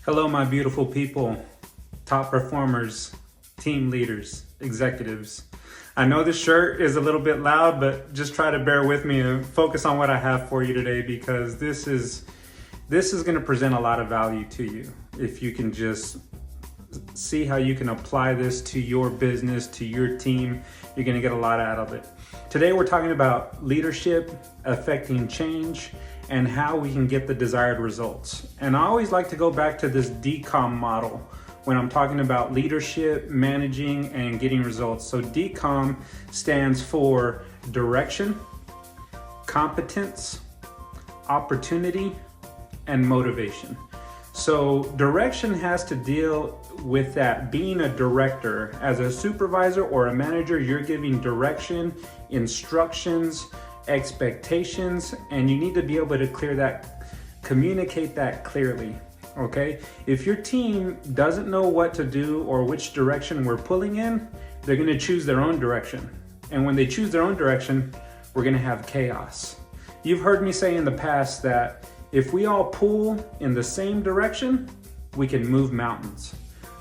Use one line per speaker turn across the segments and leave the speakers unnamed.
Hello, my beautiful people, top performers, team leaders, executives. I know this shirt is a little bit loud, but just try to bear with me and focus on what I have for you today, because this is going to present a lot of value to you. If you can just see how you can apply this to your business, to your team, you're going to get a lot out of it. Today, we're talking about leadership affecting change and how we can get the desired results. And I always like to go back to this DCOM model when I'm talking about leadership, managing, and getting results. So DCOM stands for direction, competence, opportunity, and motivation. So direction has to deal with that. Being a director, as a supervisor or a manager, you're giving direction, instructions, expectations, and you need to be able to communicate that clearly. Okay, if your team doesn't know what to do or which direction we're pulling in, they're going to choose their own direction. And when they choose their own direction, we're going to have chaos. You've heard me say in the past that if we all pull in the same direction, we can move mountains.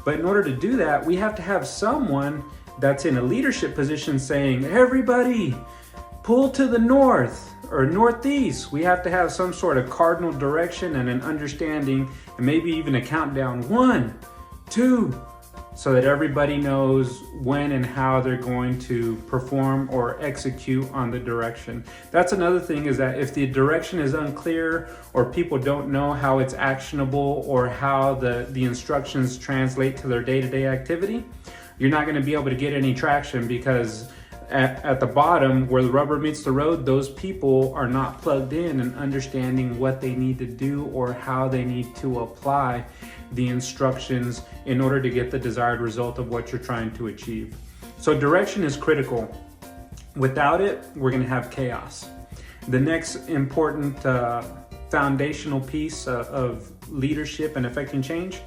But in order to do that, we have to have someone that's in a leadership position saying, everybody, pull to the north or northeast. We have to have some sort of cardinal direction and an understanding, and maybe even a countdown, 1, 2, so that everybody knows when and how they're going to perform or execute on the direction. That's another thing, is that if the direction is unclear or people don't know how it's actionable or how the instructions translate to their day-to-day activity, you're not going to be able to get any traction, because at the bottom where the rubber meets the road, those people are not plugged in and understanding what they need to do or how they need to apply the instructions in order to get the desired result of what you're trying to achieve. So direction is critical. Without it, we're going to have chaos. The next important foundational piece of leadership and affecting change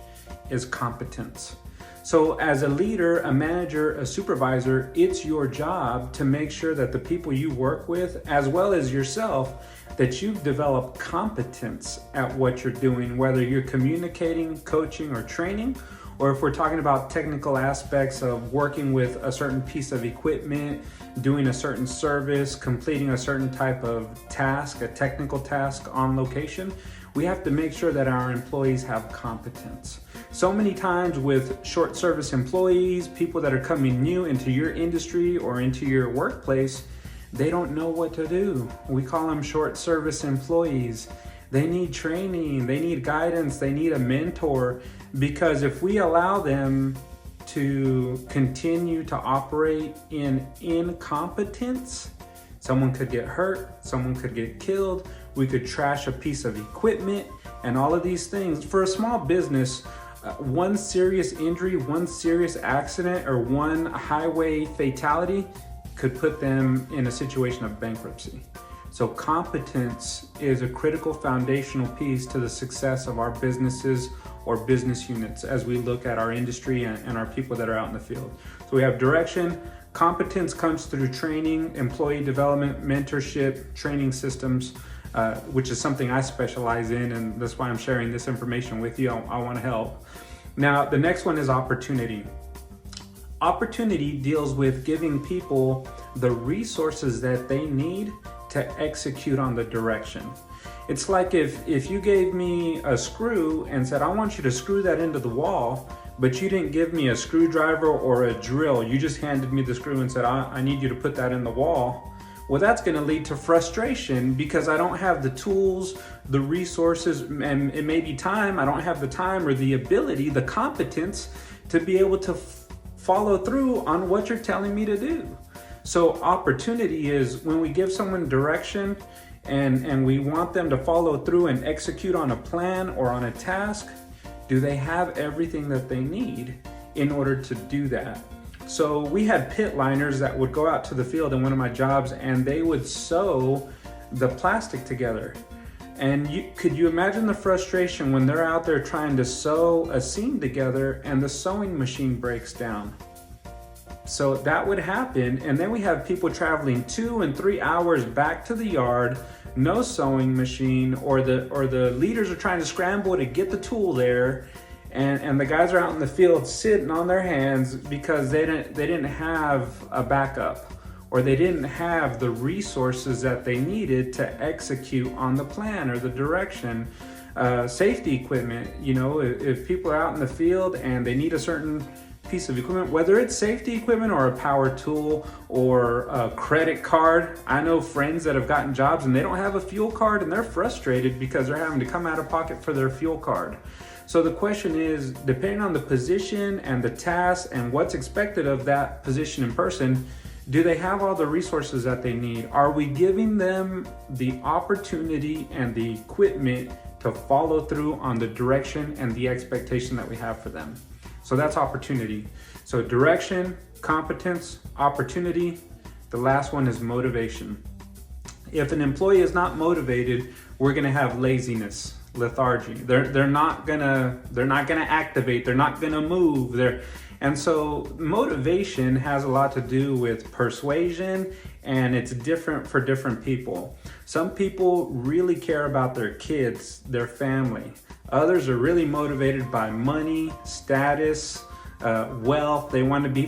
is competence. So as a leader, a manager, a supervisor, it's your job to make sure that the people you work with, as well as yourself, that you've developed competence at what you're doing, whether you're communicating, coaching, or training, or if we're talking about technical aspects of working with a certain piece of equipment, doing a certain service, completing a certain type of task, a technical task on location. We have to make sure that our employees have competence. So many times with short service employees, people that are coming new into your industry or into your workplace, they don't know what to do. We call them short service employees. They need training, they need guidance, they need a mentor, because if we allow them to continue to operate in incompetence, someone could get hurt, someone could get killed, we could trash a piece of equipment, and all of these things. For a small business, one serious injury, one serious accident, or one highway fatality could put them in a situation of bankruptcy. So competence is a critical foundational piece to the success of our businesses or business units as we look at our industry and our people that are out in the field. So we have direction. Competence comes through training, employee development, mentorship, training systems, which is something I specialize in, and that's why I'm sharing this information with you. I want to help. Now, the next one is opportunity. Opportunity deals with giving people the resources that they need to execute on the direction. It's like if you gave me a screw and said, I want you to screw that into the wall, but you didn't give me a screwdriver or a drill. You just handed me the screw and said, I need you to put that in the wall. Well, that's going to lead to frustration, because I don't have the tools, the resources, and it may be time. I don't have the time or the ability, the competence to be able to follow through on what you're telling me to do. So opportunity is when we give someone direction and we want them to follow through and execute on a plan or on a task. Do they have everything that they need in order to do that? So we had pit liners that would go out to the field in one of my jobs, and they would sew the plastic together. And could you imagine the frustration when they're out there trying to sew a seam together and the sewing machine breaks down? So that would happen, and then we have people traveling 2 and 3 hours back to the yard, no sewing machine, or the leaders are trying to scramble to get the tool there, And the guys are out in the field sitting on their hands because they didn't have a backup, or they didn't have the resources that they needed to execute on the plan or the direction. Safety equipment, if people are out in the field and they need a certain piece of equipment, whether it's safety equipment or a power tool or a credit card. I know friends that have gotten jobs and they don't have a fuel card and they're frustrated because they're having to come out of pocket for their fuel card. So the question is, depending on the position and the task and what's expected of that position and person, do they have all the resources that they need? Are we giving them the opportunity and the equipment to follow through on the direction and the expectation that we have for them? So that's opportunity. So direction, competence, opportunity. The last one is motivation. If an employee is not motivated, we're gonna have laziness, lethargy. They're not gonna activate, they're not gonna move. And so motivation has a lot to do with persuasion, and it's different for different people. Some people really care about their kids, their family. Others are really motivated by money, status, wealth. They want to be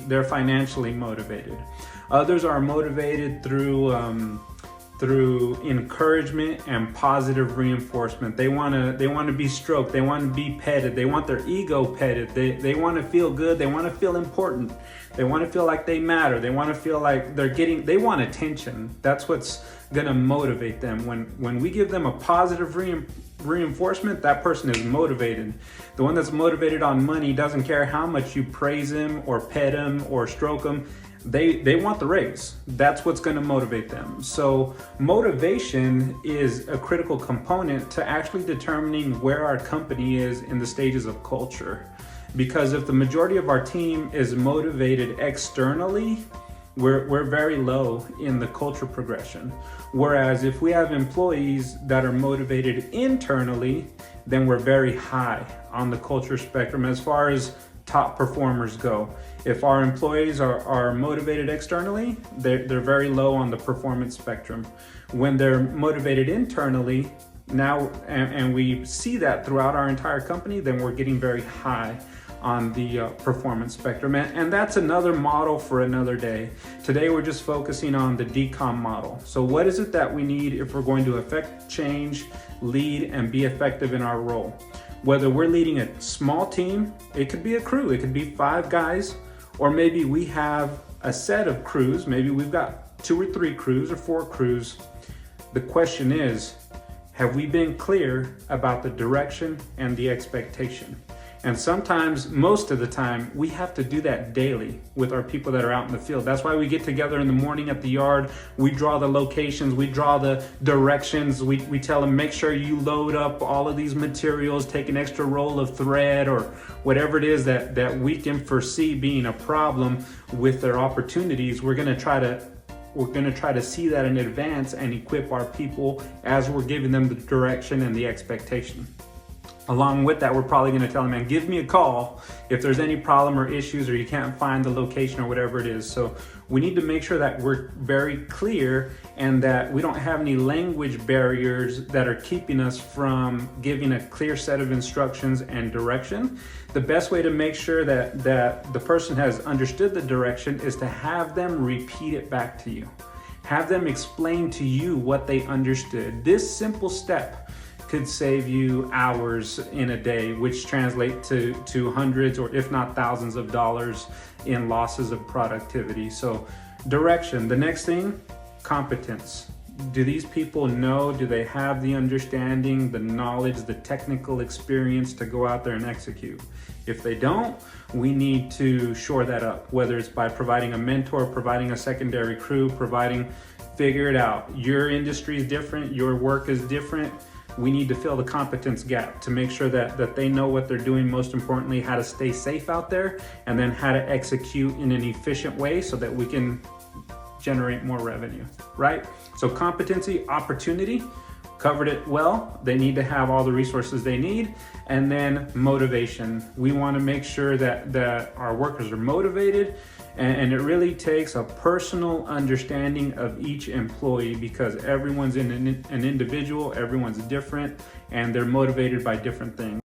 they're financially motivated. Others are motivated through encouragement and positive reinforcement. They want to be stroked. They want to be petted. They want their ego petted. They want to feel good. They want to feel important. They want to feel like they matter. They want to feel like they want attention. That's what's going to motivate them. When we give them a positive reinforcement, that person is motivated. The one that's motivated on money doesn't care how much you praise him or pet him or stroke him. They want the raise. That's what's going to motivate them. So motivation is a critical component to actually determining where our company is in the stages of culture. Because if the majority of our team is motivated externally, we're very low in the culture progression. Whereas if we have employees that are motivated internally, then we're very high on the culture spectrum as far as top performers go. If our employees are motivated externally, they're very low on the performance spectrum. When they're motivated internally, now, and we see that throughout our entire company, then we're getting very high on the performance spectrum. And that's another model for another day. Today, we're just focusing on the DCOM model. So what is it that we need if we're going to affect change, lead, and be effective in our role? Whether we're leading a small team, it could be a crew, it could be 5 guys, or maybe we have a set of crews, maybe we've got 2 or 3 crews or 4 crews. The question is, have we been clear about the direction and the expectation? And sometimes, most of the time, we have to do that daily with our people that are out in the field. That's why we get together in the morning at the yard. We draw the locations, we draw the directions. We tell them, make sure you load up all of these materials, take an extra roll of thread or whatever it is that we can foresee being a problem with their opportunities. We're gonna try to see that in advance and equip our people as we're giving them the direction and the expectation. Along with that, we're probably going to tell them, man, give me a call if there's any problem or issues or you can't find the location or whatever it is. So we need to make sure that we're very clear and that we don't have any language barriers that are keeping us from giving a clear set of instructions and direction. The best way to make sure that the person has understood the direction is to have them repeat it back to you. Have them explain to you what they understood. This simple step could save you hours in a day, which translate to hundreds or if not thousands of dollars in losses of productivity. So direction. The next thing, competence. Do these people know, do they have the understanding, the knowledge, the technical experience to go out there and execute? If they don't, we need to shore that up, whether it's by providing a mentor, providing a secondary crew, figure it out. Your industry is different, your work is different. We need to fill the competence gap to make sure that they know what they're doing, most importantly, how to stay safe out there, and then how to execute in an efficient way so that we can generate more revenue, right? So competency, opportunity, covered it well. They need to have all the resources they need. And then motivation. We want to make sure that our workers are motivated, and it really takes a personal understanding of each employee because everyone's an individual, everyone's different, and they're motivated by different things.